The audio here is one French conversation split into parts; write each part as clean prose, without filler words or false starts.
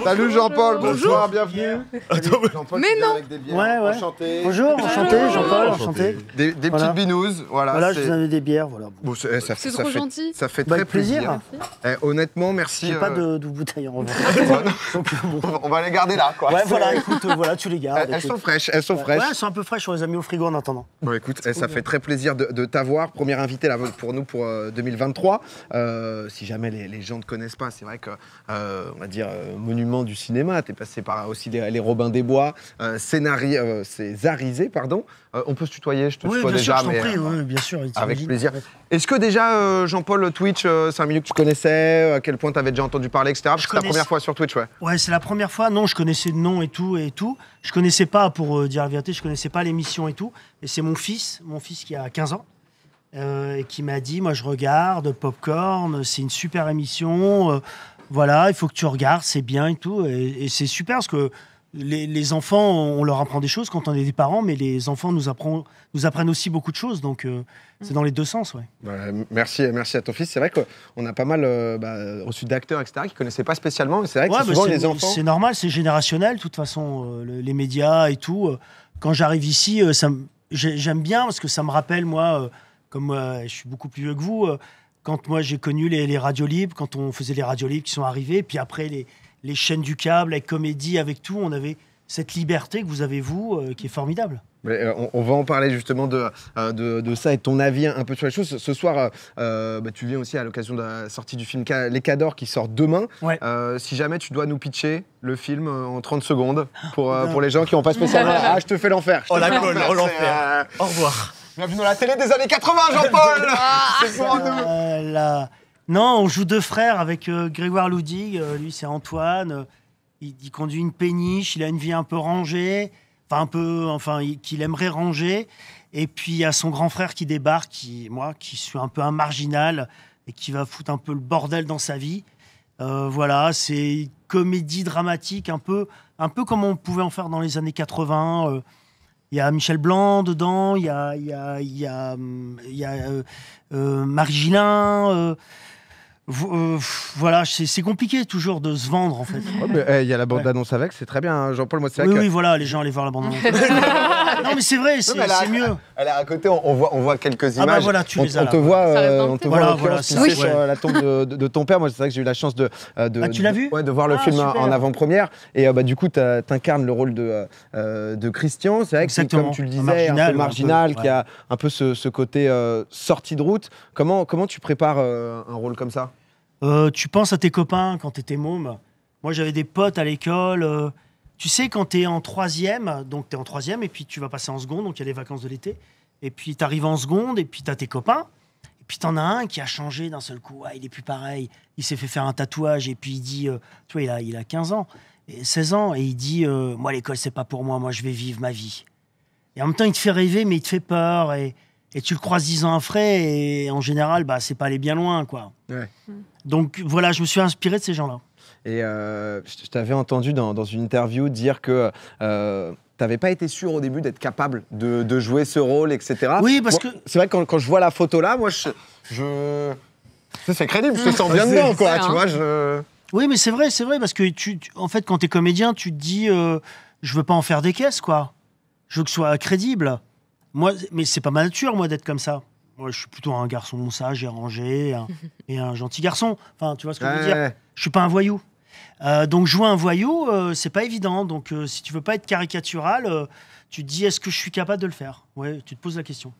Salut Jean-Paul, bonsoir, Bonjour. bienvenue. Jean-Paul, Mais non. avec des bières. Ouais. Enchanté. Bonjour, enchanté, Jean-Paul, enchanté. Des Voilà. petites binouses, voilà. Voilà, je vous avais des bières, voilà. Bon, ça C'est trop gentil. Ça fait Bah, très avec plaisir. Honnêtement, merci. J'ai pas de bouteilles en revanche. Donc, bon. On va les garder là, quoi. Ouais, voilà, écoute, voilà, tu les gardes. Elles sont fraîches, Ouais, elles sont un peu fraîches, on les a mis au frigo en attendant. Bon, écoute, ça trop fait bien. très plaisir de t'avoir. Première invitée là, pour nous pour 2023. Si jamais les gens ne te connaissent pas, c'est vrai que, on va dire, monument du cinéma. Tu es passé par aussi les Robins des Bois, césarisé, pardon. On peut se tutoyer, je te Oui, tutoie bien déjà, sûr, je t'en mais prie, oui, bien sûr. avec t'imagines. plaisir. Est-ce que déjà, Jean-Paul, Twitch, c'est un milieu que tu connaissais? À quel point tu avais déjà entendu parler, etc. Parce que c'est ta première fois sur Twitch, ouais. Ouais, c'est la première fois. Non, je connaissais de nom et tout. Je connaissais pas, pour dire la vérité, je connaissais pas l'émission et tout. Et c'est mon fils qui a 15 ans, qui m'a dit, moi je regarde Popcorn, c'est une super émission. Voilà, il faut que tu regardes, c'est bien et tout. Et c'est super parce que les enfants, on leur apprend des choses quand on est des parents, mais les enfants nous apprennent aussi beaucoup de choses. Donc c'est dans les deux sens, ouais. Merci à ton fils. C'est vrai qu'on a pas mal reçu d'acteurs, etc., qui ne connaissaient pas spécialement. Mais c'est vrai que Ouais, c'est souvent les enfants. c'est normal, c'est générationnel, de toute façon, les médias et tout. Quand j'arrive ici, j'aime bien parce que ça me rappelle, moi, comme je suis beaucoup plus vieux que vous, quand moi j'ai connu les radios libres, quand on faisait les radios libres qui sont arrivées, puis après les chaînes du câble, avec comédie, avec tout, on avait cette liberté que vous avez, vous, qui est formidable. Mais, on va en parler justement de ça et de ton avis un peu sur les choses. Ce soir, tu viens aussi à l'occasion de la sortie du film Les Cadors qui sort demain. Ouais. Si jamais tu dois nous pitcher le film en 30 secondes pour les gens qui n'ont pas spécialement... Ah, je te fais l'enfer. Oh la colle, oh l'enfer. Au revoir. Bienvenue dans la télé des années 80, Jean-Paul. C'est pour nous. Non, on joue deux frères avec Grégoire Loudig. Lui, c'est Antoine. Il conduit une péniche. Il a une vie un peu rangée. Qu'il aimerait ranger. Et puis, il y a son grand frère qui débarque, moi, qui suis un peu un marginal et qui va foutre un peu le bordel dans sa vie. Voilà, c'est une comédie dramatique, un peu comme on pouvait en faire dans les années 80. Il y a Michel Blanc dedans, il y a Marie Gillin. Voilà, c'est compliqué toujours de se vendre en fait. Ouais, mais, il y a la bande-annonce avec, c'est très bien, hein, Jean-Paul. Moi, c'est vrai que... Oui, voilà, les gens allaient voir la bande-annonce. Non, mais c'est vrai, c'est mieux. Elle est à côté, on voit quelques images. Ah bah voilà, tu les as on là. te voit, Ça reste dans le on te thé. voit Voilà, en l'occurrence, voilà, tu sais, sur la tombe de ton père. Moi, c'est vrai que j'ai eu la chance de tu l'as vu ouais, de voir le film super. en avant-première. Et du coup, t'incarnes le rôle de Christian. C'est vrai que, Exactement. comme tu le Un disais, marginal, un peu marginal, un peu, qui a un peu ce côté sortie de route. Comment tu prépares un rôle comme ça? Tu penses à tes copains quand t'étais môme. Moi, j'avais des potes à l'école. Tu sais, quand t'es en troisième, et puis tu vas passer en seconde, donc il y a les vacances de l'été, et puis t'arrives en seconde, et puis t'as tes copains, et puis t'en as un qui a changé d'un seul coup. Ah, il est plus pareil. Il s'est fait faire un tatouage, et puis il dit, tu vois, il a 15 ans, et 16 ans, et il dit, moi, l'école, c'est pas pour moi je vais vivre ma vie. Et en même temps, il te fait rêver, mais il te fait peur, et tu le croises 10 ans après, et en général, c'est pas aller bien loin, quoi. Ouais. Donc voilà, je me suis inspiré de ces gens-là. Et je t'avais entendu dans une interview dire que t'avais pas été sûr au début d'être capable de jouer ce rôle, etc. Oui, parce que... C'est vrai que quand je vois la photo là, moi, c'est crédible, je te sens bien dedans, quoi, tu vois. Oui, mais c'est vrai, parce que en fait, quand t'es comédien, tu te dis, je veux pas en faire des caisses, quoi. Je veux que ce soit crédible. Moi, mais c'est pas ma nature, moi, d'être comme ça. Moi, je suis plutôt un garçon sage et rangé, et un gentil garçon. Enfin, tu vois ce que je veux dire. Je suis pas un voyou. Donc jouer un voyou, c'est pas évident. Donc si tu veux pas être caricatural, tu te dis est-ce que je suis capable de le faire? Ouais, tu te poses la question.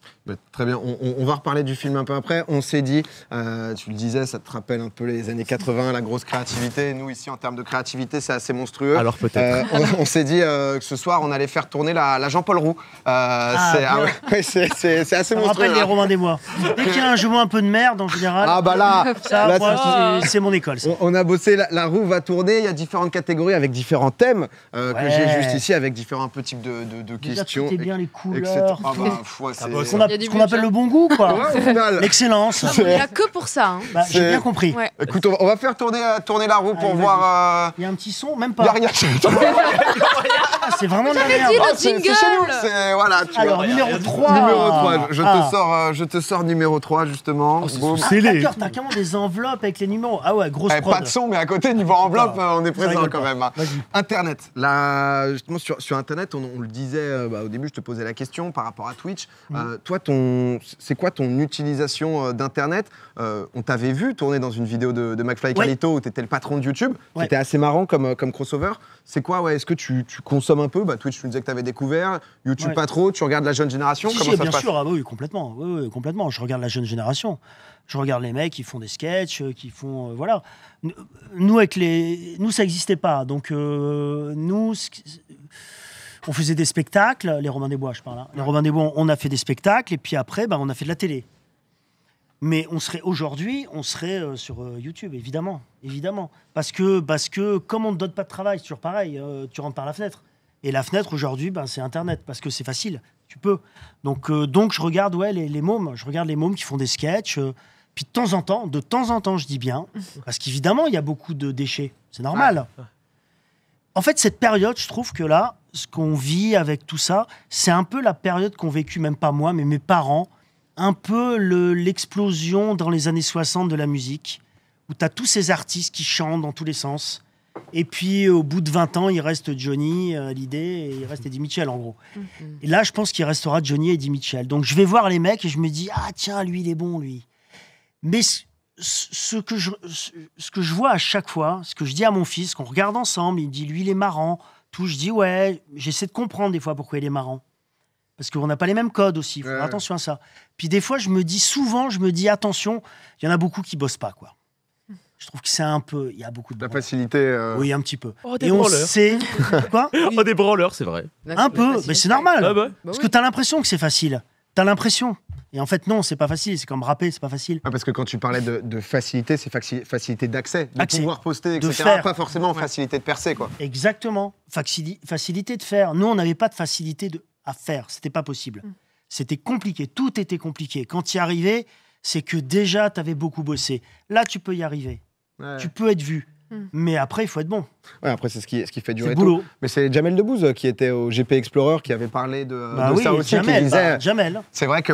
Très bien, on va reparler du film un peu après. On s'est dit, tu le disais, ça te rappelle un peu les années 80, la grosse créativité. Nous ici, en termes de créativité, c'est assez monstrueux. Alors peut-être. On s'est dit que ce soir, on allait faire tourner la Jean-Paul Roux. C'est assez Ça me monstrueux. rappelle les Robins des Bois. Dès qu'il y a un jeu un peu de merde en général. Ah bah là, Ça, moi, c'est mon école. Ça. On a bossé, la roue va tourner, il y a différentes catégories avec différents thèmes que j'ai juste ici, avec différents petits types de Déjà, question. tout est bien, les etc. couleurs. Ah tout. bah, ouais, c'est... Ce qu'on Il y a du ce qu'on appelle budget. le bon goût, quoi. Ouais, au final. L'excellence. Il n'y a que pour ça. Hein. Bah, j'ai C'est- bien compris. Ouais. Écoute, on va faire tourner la roue pour Allez, voir... Il y a un petit son, même Il y a pas. rien. Ah, c'est vraiment de la J'avais merde. dit le C'est jingle. chez nous. C'est... Voilà, tu Alors, vois. numéro 3. Numéro 3. Je te sors numéro 3, justement. Boum. D'accord, t'as carrément des enveloppes avec les numéros. Ah ouais, grosse Eh, prod. pas de son, mais à côté, niveau enveloppe, Ah, on est ça présent rigole quand pas. même. Vas-y. Internet. Là, justement, sur Internet, on le disait au début, je te posais la question par rapport à Twitch. Toi, c'est quoi ton utilisation d'Internet On t'avait vu tourner dans une vidéo de McFly et Carlito où tu étais le patron de YouTube. Ouais. C'était assez marrant comme crossover. C'est quoi, ouais, est-ce que tu consommes un peu Twitch, tu nous disais que tu avais découvert. YouTube, Ouais. pas trop. Tu regardes la jeune génération. Si, Comment si, ça se bien passe sûr, ah oui, complètement. Oui, complètement. Je regarde la jeune génération. Je regarde les mecs qui font des sketchs, qui font voilà. Nous ça n'existait pas. Donc nous, on faisait des spectacles. Les Robins des Bois, je parle. Hein. Les Robins des Bois, on a fait des spectacles et puis après, on a fait de la télé. Mais aujourd'hui, on serait sur YouTube, évidemment. Parce que comme on ne donne pas de travail, c'est toujours pareil. Tu rentres par la fenêtre. Et la fenêtre, aujourd'hui, c'est Internet, parce que c'est facile. Tu peux. Donc je regarde les mômes. Je regarde les mômes qui font des sketchs. Puis de temps en temps, je dis bien, parce qu'évidemment, il y a beaucoup de déchets. C'est normal. Ouais. En fait, cette période, je trouve que là, ce qu'on vit avec tout ça, c'est un peu la période qu'ont vécu, même pas moi, mais mes parents, un peu l'explosion dans les années 60 de la musique, où tu as tous ces artistes qui chantent dans tous les sens. Et puis, au bout de 20 ans, il reste Johnny Hallyday et il reste Eddie Mitchell, en gros. Et là, je pense qu'il restera Johnny et Eddie Mitchell. Donc, je vais voir les mecs et je me dis, ah tiens, lui, il est bon, lui. Mais ce que je vois à chaque fois, ce que je dis à mon fils, qu'on regarde ensemble, il me dit, lui, il est marrant. Tout, je dis, ouais, j'essaie de comprendre des fois pourquoi il est marrant. Parce qu'on n'a pas les mêmes codes aussi, il faut faire attention à ça. Puis des fois, je me dis, attention, il y en a beaucoup qui bossent pas, quoi. Je trouve que c'est un peu, il y a beaucoup de La branleurs. facilité. Oui, un petit peu. Oh, des Et on branleurs. sait quoi. Oh, des branleurs, c'est vrai. Un peu, mais c'est normal. Ah bah. Parce que t'as l'impression que c'est facile. T'as l'impression. Et en fait, non, c'est pas facile. C'est comme rapper, c'est pas facile. Parce que quand tu parlais de facilité, c'est facilité d'accès, de Accès. pouvoir poster, De etc. faire. Pas forcément facilité de percer, quoi. Exactement. Facilité de faire. Nous, on n'avait pas de facilité à faire. C'était pas possible. C'était compliqué. Tout était compliqué. Quand tu y arrivais, c'est que déjà, tu avais beaucoup bossé. Là, tu peux y arriver. Ouais. Tu peux être vu. Mais après, il faut être bon. Ouais, après, c'est ce qui fait C'est durer le tout. boulot. Mais c'est Jamel Debbouze qui était au GP Explorer qui avait parlé de Oui, ça aussi, Jamel. qui disait. Jamel. C'est vrai que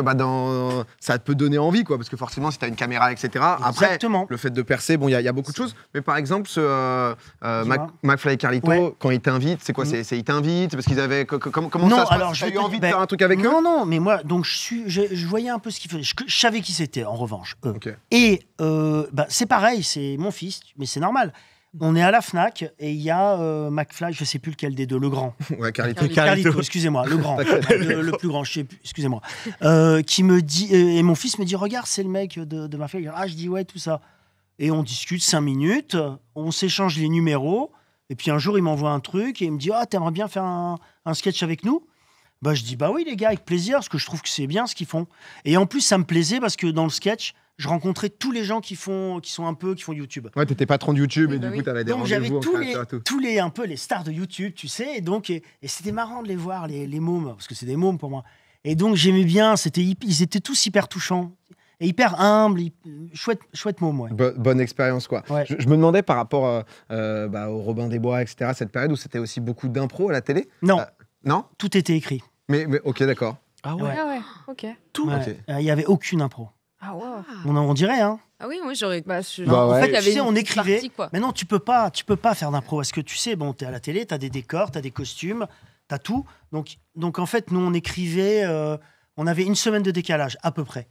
ça peut donner envie, quoi, parce que forcément, si tu as une caméra, etc. Exactement. Après, le fait de percer, il y a beaucoup de choses. Mais par exemple, Dis-moi. McFly et Carlito, Ouais. quand ils t'invitent, c'est quoi C'est ils t'invitent parce qu'ils avaient. Comment Non, ça se passe alors, je T'as vais eu te envie dire- de faire un truc avec eux Non, mais moi, donc je voyais un peu ce qu'ils faisaient. Je savais qui c'était, en revanche, eux. Ok. Et c'est pareil, c'est mon fils, mais c'est normal. On est à la Fnac et il y a McFly, je sais plus lequel des deux, le grand. Ouais, Carlito. Carlito, excusez-moi, le grand, le plus grand, je sais plus, excusez-moi, qui me dit, et mon fils me dit, regarde, c'est le mec de McFly. Ah, je dis ouais, tout ça. Et on discute 5 minutes, on s'échange les numéros, et puis un jour il m'envoie un truc et il me dit, ah, t'aimerais bien faire un sketch avec nous? Bah, je dis, bah oui les gars, avec plaisir, parce que je trouve que c'est bien ce qu'ils font. Et en plus, ça me plaisait parce que dans le sketch, je rencontrais tous les gens qui font YouTube. Ouais, t'étais patron de YouTube Oui, et bah du oui. coup, t'avais des Donc j'avais rendez-vous en tous créateur et tout. les un peu les stars de YouTube, tu sais, et c'était marrant de les voir, les mômes, parce que c'est des mômes pour moi. Et donc j'aimais bien, ils étaient tous hyper touchants et hyper humbles, chouette mômes, ouais. Bonne expérience, quoi. Ouais. Je me demandais par rapport au Robin des Bois, etc., cette période où c'était aussi beaucoup d'impro à la télé. Non, Non tout était écrit. mais ok, d'accord. Ah ouais. Ah ouais, ok. Tout. Ouais. Ok. Il y avait aucune impro. Ah ouais. On dirait, hein. Ah oui, moi j'aurais. Bah En ouais. fait, Il y avait tu sais, une on petite écrivait. partie, quoi. Mais non, tu peux pas faire d'impro parce que tu sais, bon, t'es à la télé, t'as des décors, t'as des costumes, t'as tout. Donc en fait, nous on écrivait, on avait une semaine de décalage à peu près.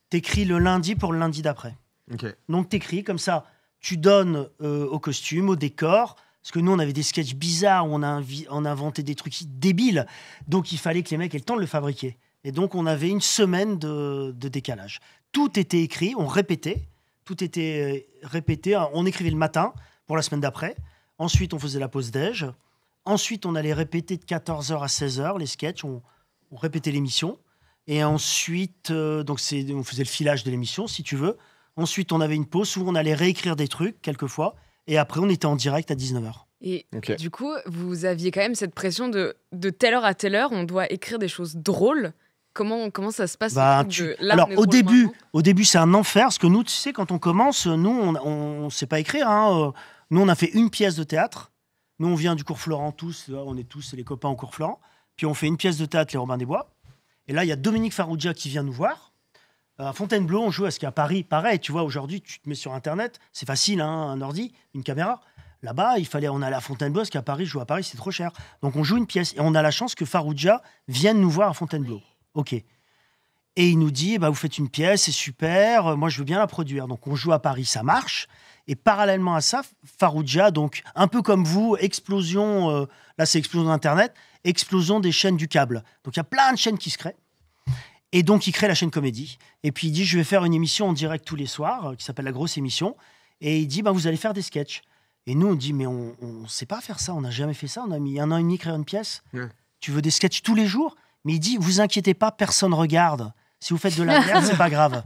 T'écris le lundi pour le lundi d'après. Ok. Donc t'écris comme ça, tu donnes au costume, au décor. Parce que nous, on avait des sketchs bizarres où on a inventé des trucs débiles. Donc il fallait que les mecs aient le temps de le fabriquer. Et donc on avait une semaine de décalage. Tout était écrit, on répétait. Tout était répété. On écrivait le matin pour la semaine d'après. Ensuite, on faisait la pause déj. Ensuite, on allait répéter de 14h à 16h les sketchs. On répétait l'émission. Et ensuite, on faisait le filage de l'émission, si tu veux. Ensuite, on avait une pause où on allait réécrire des trucs, quelquefois. Et après, on était en direct à 19h. Et Ok. du coup, vous aviez quand même cette pression de telle heure à telle heure, on doit écrire des choses drôles. Comment ça se passe ce Bah, truc de, là, Alors on est au drôle début c'est un enfer parce que nous, tu sais, quand on commence, nous on sait pas écrire. Hein. Nous on a fait une pièce de théâtre. Nous on vient du cours Florent tous, on est tous les copains au cours Florent. Puis on fait une pièce de théâtre les Robins des Bois. Et là il y a Dominique Farrugia qui vient nous voir. À Fontainebleau on joue à ce qu'à Paris, pareil. Tu vois aujourd'hui tu te mets sur internet, c'est facile, hein, un ordi, une caméra. Là-bas on allait à Fontainebleau parce qu'à Paris jouer à Paris c'est trop cher. Donc on joue une pièce et on a la chance que Farrugia vienne nous voir à Fontainebleau. Ok. Et il nous dit, vous faites une pièce, c'est super, moi je veux bien la produire. Donc on joue à Paris, ça marche. Et parallèlement à ça, Farrugia, donc un peu comme vous, explosion, là c'est explosion d'Internet, explosion des chaînes du câble. Donc il y a plein de chaînes qui se créent. Et donc il crée la chaîne Comédie. Et puis il dit, je vais faire une émission en direct tous les soirs, qui s'appelle La Grosse Émission. Et il dit, vous allez faire des sketchs. Et nous on dit, mais on ne sait pas faire ça, on n'a jamais fait ça, on a mis 1 an et demi à écrire une pièce. Ouais. Tu veux des sketchs tous les jours? Mais il dit, vous inquiétez pas, personne regarde. Si vous faites de la merde, c'est pas grave.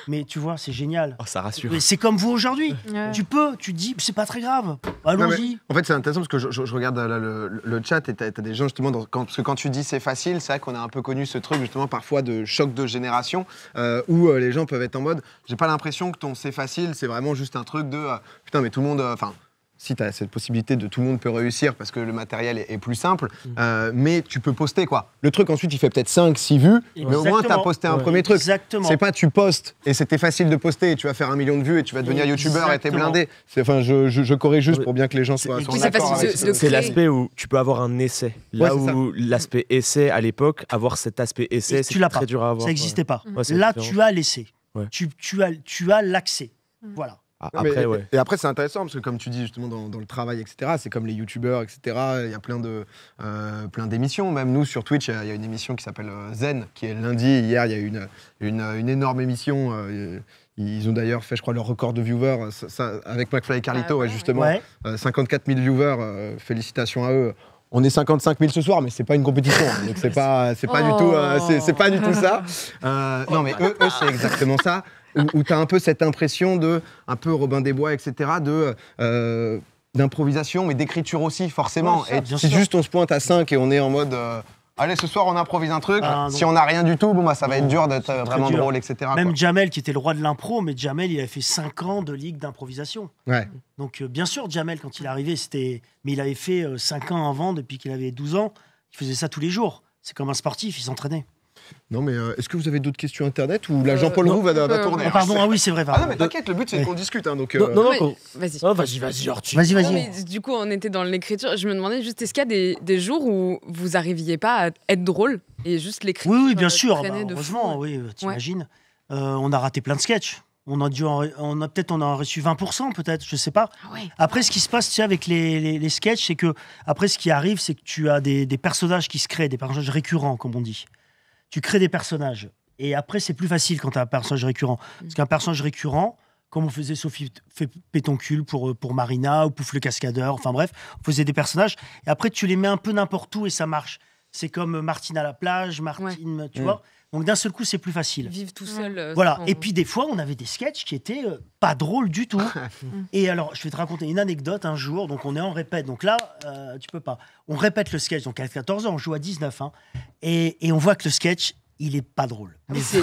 Mais tu vois, c'est génial. Oh, ça rassure. Mais c'est comme vous aujourd'hui. Ouais. Tu te dis, c'est pas très grave. Allons-y. En fait, c'est intéressant parce que je regarde là, le chat et t'as des gens justement, parce que quand tu dis c'est facile, c'est vrai qu'on a un peu connu ce truc justement parfois de choc de génération où les gens peuvent être en mode, j'ai pas l'impression que ton c'est facile, c'est vraiment juste un truc de putain, mais tout le monde, si tu as cette possibilité de tout le monde peut réussir parce que le matériel est plus simple, mais tu peux poster quoi. Le truc ensuite il fait peut-être 5-6 vues, mais au moins tu as posté un premier truc. Exactement. C'est pas tu postes et c'était facile de poster et tu vas faire 1 million de vues et tu vas devenir youtubeur et t'es blindé. Je corrige juste pour bien que les gens soient d'accord avec ça. C'est l'aspect où tu peux avoir un essai. Là où l'aspect essai à l'époque, avoir cet aspect essai, c'est très dur à avoir. Ça n'existait pas. Ouais, là tu as l'essai. Ouais. Tu as l'accès. Voilà. Après, et après, c'est intéressant parce que, comme tu dis justement dans le travail, etc., c'est comme les youtubeurs, etc. Il y a plein d'émissions. Même nous, sur Twitch, il y a une émission qui s'appelle Zen, qui est lundi. Hier, il y a eu une énorme émission. Ils ont d'ailleurs fait, je crois, leur record de viewers avec McFly et Carlito, justement. Ouais. 54 000 viewers. Félicitations à eux. On est 55 000 ce soir, mais c'est pas une compétition, donc c'est pas du tout ça. Non, mais eux, c'est exactement ça. Où tu as un peu cette impression de, un peu Robin des Bois, etc., d'improvisation, mais d'écriture aussi, forcément. Ouais, ça, et si juste on se pointe à 5 et on est en mode, allez, ce soir on improvise un truc, si on n'a rien du tout, ça va être dur d'être vraiment drôle, etc. Même Jamel, qui était le roi de l'impro, mais Jamel, il avait fait 5 ans de ligue d'improvisation. Ouais. Donc, bien sûr, Jamel, quand il est arrivé, mais il avait fait 5 ans avant, depuis qu'il avait 12 ans, il faisait ça tous les jours. C'est comme un sportif, il s'entraînait. Non, mais est-ce que vous avez d'autres questions internet ou là Jean-Paul Roux va tourner Pardon, oui, c'est vrai. Ah non, mais t'inquiète, le but c'est qu'on discute. Donc, Vas-y. Oh, vas-y, Arthur. Vas-y. Mais, du coup, on était dans l'écriture. Je me demandais juste, est-ce qu'il y a des jours où vous n'arriviez pas à être drôle et juste l'écriture? Oui, bien sûr. Heureusement, oui, t'imagines. On a raté plein de sketchs. On a reçu 20%, peut-être, je sais pas. Ah ouais. Après, ce qui se passe, tu sais, avec les sketchs, c'est que après, ce qui arrive, c'est que tu as des personnages qui se créent, des personnages récurrents, comme on dit. Tu crées des personnages. Et après, c'est plus facile quand tu as un personnage récurrent. Parce qu'un personnage récurrent, comme on faisait Sophie Pétoncule pour Marina, ou Pouf le Cascadeur, enfin bref, on faisait des personnages. Et après, tu les mets un peu n'importe où et ça marche. C'est comme Martine à la plage, Martine, tu vois. Donc d'un seul coup, c'est plus facile. Vivre tout seul. Voilà. Et puis des fois, on avait des sketchs qui étaient pas drôles du tout. Et alors, je vais te raconter une anecdote un jour. Donc on est en répète. Donc là, tu peux pas. On répète le sketch. Donc à 14 ans, on joue à 19. Hein, et on voit que le sketch, il est pas drôle. Mais c'est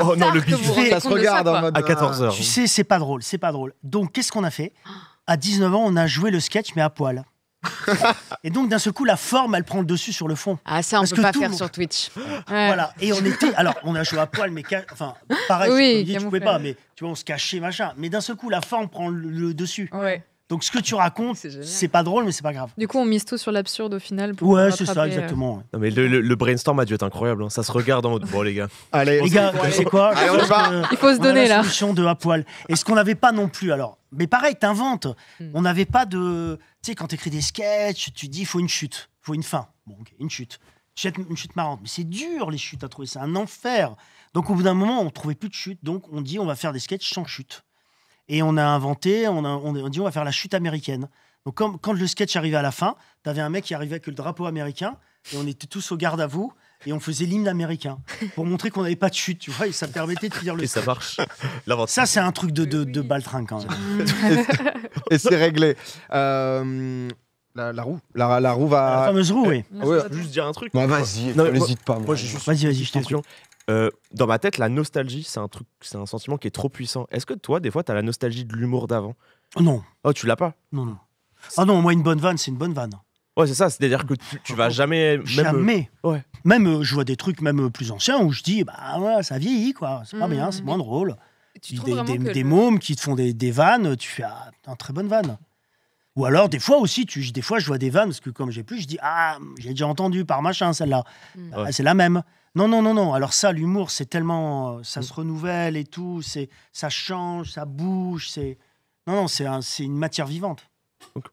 oh non, le bif, ça se regarde en mode à 14 h. Tu sais, c'est pas drôle. Donc qu'est-ce qu'on a fait? À 19 ans, on a joué le sketch mais à poil. Et donc d'un seul coup la forme elle prend le dessus sur le fond. Ah ça on peut pas faire sur Twitch. Voilà, et on a joué à poil mais pareil, oui, tu pouvais pas, mais tu vois on se cachait machin, mais d'un seul coup la forme prend le dessus. Ouais. Donc ce que tu racontes c'est pas drôle mais c'est pas grave. Du coup on mise tout sur l'absurde au final pour c'est ça exactement. Non, mais le brainstorm a dû être incroyable, hein. Ça se regarde en mode bon les gars. Allez les gars, c'est quoi? Allez, on va. Il faut se donner là. Solution de à poil. Et ce qu'on n'avait pas non plus alors. Mais pareil, t'inventes. On n'avait pas de... Tu sais, quand t'écris des sketchs, tu dis, il faut une chute, il faut une fin. Bon, ok, une chute. Une chute marrante. Mais c'est dur, les chutes à trouver. C'est un enfer. Donc, au bout d'un moment, on ne trouvait plus de chute. Donc, on dit, on va faire des sketchs sans chute. Et on a inventé, on dit, on va faire la chute américaine. Donc, quand le sketch arrivait à la fin, t'avais un mec qui arrivait avec le drapeau américain et on était tous au garde à vous. et on faisait l'hymne américain pour montrer qu'on n'avait pas de chute, tu vois, et ça permettait de finir le Et ça marche. Ça, c'est un truc de baltringue quand même. Et c'est réglé. La roue. La roue va. La fameuse roue, oui. Je veux juste dire un truc. Bah, vas-y, Non, n'hésite pas. Moi, j'ai juste Vas-y, une je t'en prie. question. Dans ma tête, la nostalgie, c'est un sentiment qui est trop puissant. Est-ce que toi, des fois, t'as la nostalgie de l'humour d'avant? Non, Oh, tu l'as pas? non. Ah non, moi, une bonne vanne, c'est une bonne vanne. Ouais, c'est ça. C'est-à-dire que tu vas jamais. Jamais. Ouais. Même, je vois des trucs même plus anciens où je dis, bah ouais, ça vieillit, quoi. C'est pas bien, c'est moins drôle. Tu trouves vraiment que Des mômes qui te font des vannes, tu fais, ah, une très bonne vanne. Ou alors, des fois aussi, des fois, je vois des vannes, parce que comme j'ai plus, je dis, ah, j'ai déjà entendu par machin, celle-là. Ah, c'est la même. Non. Alors ça, l'humour, c'est tellement... ça se renouvelle et tout, ça change, ça bouge, c'est... Non, c'est une matière vivante.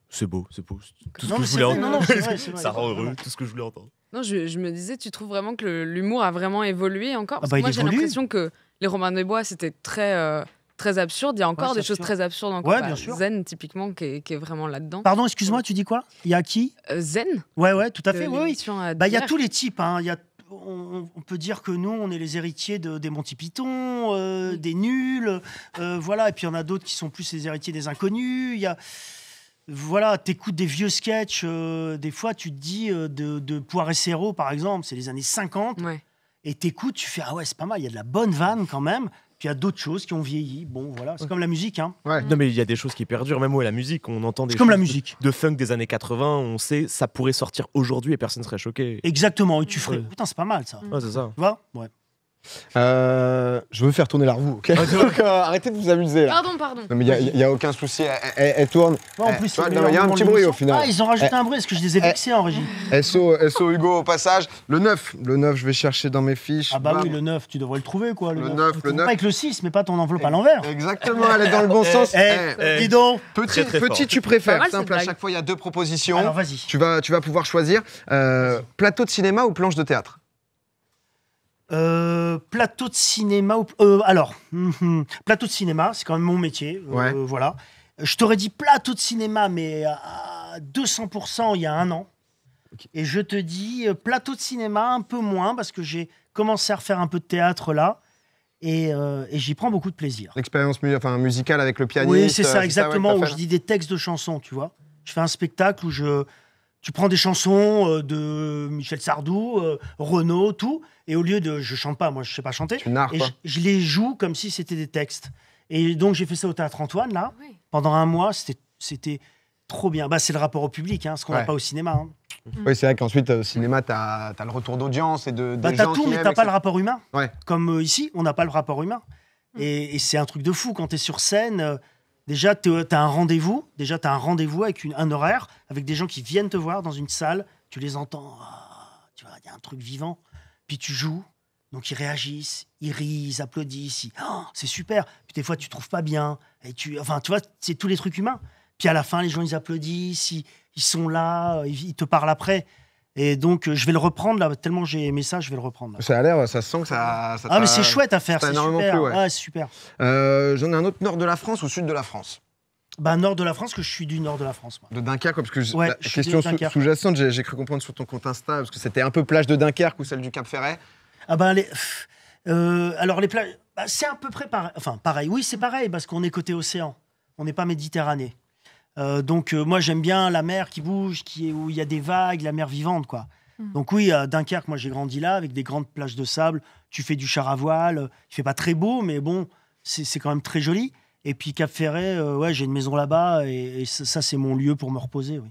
C'est beau, c'est beau. Tout ce Non, que mais je c'est voulais vrai, entendre. c'est vrai, c'est vrai. Ça rend heureux, tout ce que je voulais entendre. Non, je me disais, tu trouves vraiment que l'humour a vraiment évolué encore? Parce bah, que moi, il j'ai évolue. l'impression que les Robins des Bois, c'était très, très absurde. Il y a encore Ouais, des c'est choses absurde. très absurdes encore. Ouais, bien sûr. Zen, typiquement, qui est vraiment là-dedans. Pardon, excuse-moi, tu dis quoi? Il y a qui? Zen? Ouais, tout à fait, oui. l'émission à Bah, il y a Dieppe. tous les types. Hein. On peut dire que nous, on est les héritiers des Monty Python, des nuls. Voilà. Et puis, il y en a d'autres qui sont plus les héritiers des inconnus. Il y a... Voilà, t'écoutes des vieux sketchs. Des fois, tu te dis de Poiré-Séraud, par exemple, c'est les années 50. Ouais. Et t'écoutes, tu fais, ah ouais, c'est pas mal. Il y a de la bonne vanne quand même. Puis, il y a d'autres choses qui ont vieilli. Bon, voilà. C'est comme la musique. Hein. Ouais. Non, mais il y a des choses qui perdurent. Même la musique, on entend des C'est comme la choses musique. de funk des années 80. On sait ça pourrait sortir aujourd'hui et personne serait choqué. Exactement. Et tu ferais, Ouais. putain, c'est pas mal ça. Ouais, c'est ça. Tu vois? Ouais. Je veux faire tourner la roue, ok? Donc, arrêtez de vous amuser là. Pardon. Non, mais il n'y a aucun souci, elle tourne. Ouais, en plus, tu vois, c'est non, le mais il y a un meilleur petit moment de bruit au l'émission. final. Ah, ils ont rajouté un bruit. Est-ce que je les ai vexés en régie? SO Hugo au passage. Le 9, je vais chercher dans mes fiches. Ah bah Bam. oui, le 9, tu devrais le trouver, quoi. Le 9, Tu le trouves 9. pas avec le 6, mais pas ton enveloppe à l'envers. Exactement, elle est dans le bon sens. Dis donc. Petit, Très, très petit fort. tu préfères. Pas mal, Simple, cette à blague. chaque fois, il y a deux propositions. Alors, vas-y. Tu vas pouvoir choisir. Plateau de cinéma ou planche de théâtre? Plateau de cinéma ou... plateau de cinéma, c'est quand même mon métier. Ouais. Voilà. Je t'aurais dit plateau de cinéma, mais à 200% il y a un an. Ok. Et je te dis plateau de cinéma un peu moins, parce que j'ai commencé à refaire un peu de théâtre là. Et j'y prends beaucoup de plaisir. L'expérience musicale avec le pianiste. Oui, c'est ça, ouais, exactement, que où t'as je fait. dis des textes de chansons, tu vois. Je fais un spectacle où tu prends des chansons de Michel Sardou, Renaud, tout, et au lieu de... Je chante pas, moi je sais pas chanter. Tu narres, Et quoi. je les joue comme si c'était des textes. Et donc j'ai fait ça au Théâtre Antoine, là, Ouais. pendant un mois, c'était trop bien. Bah, c'est le rapport au public, hein, ce qu'on n'a Ouais. pas au cinéma. Hein. Oui, c'est vrai qu'ensuite, au cinéma, t'as le retour d'audience et de Bah, des t'as gens tout, qui mais aiment, t'as pas etc. le rapport humain. Ouais. Comme ici, on n'a pas le rapport humain. Et c'est un truc de fou. Quand tu es sur scène, déjà, tu as un rendez-vous. Déjà, tu as un rendez-vous avec un horaire, avec des gens qui viennent te voir dans une salle. Tu les entends. Tu vois, il y a un truc vivant. Puis tu joues. Donc, ils réagissent, ils rient, ils applaudissent. C'est super. Puis des fois, tu trouves pas bien. Et tu vois, c'est tous les trucs humains. Puis à la fin, les gens, ils applaudissent. Ils sont là. Ils te parlent après. Et donc, je vais le reprendre là. Tellement j'ai aimé ça, je vais le reprendre. Là. Ça a l'air, ça se sent que ça Ah, mais c'est chouette à faire, ça t'a c'est énormément super. plu, ouais. Ouais, c'est super. J'en ai un autre, nord de la France ou sud de la France? Bah, nord de la France, que je suis du nord de la France. Moi. De Dunkerque, parce que Ouais, la je suis question de Dunkerque. sous-jacente, j'ai cru comprendre sur ton compte Insta, parce que c'était un peu plage de Dunkerque ou celle du Cap Ferret. Ah ben, alors les plages, bah, c'est à peu près pareil. Enfin, pareil. Oui, c'est pareil, parce qu'on est côté océan. On n'est pas Méditerranée. Donc, moi, j'aime bien la mer qui bouge, où il y a des vagues, la mer vivante, quoi. Donc oui, à Dunkerque, moi, j'ai grandi là, avec des grandes plages de sable. Tu fais du char à voile. Il fait pas très beau, mais bon, c'est quand même très joli. Et puis Cap Ferret, ouais, j'ai une maison là-bas, et ça, c'est mon lieu pour me reposer, oui.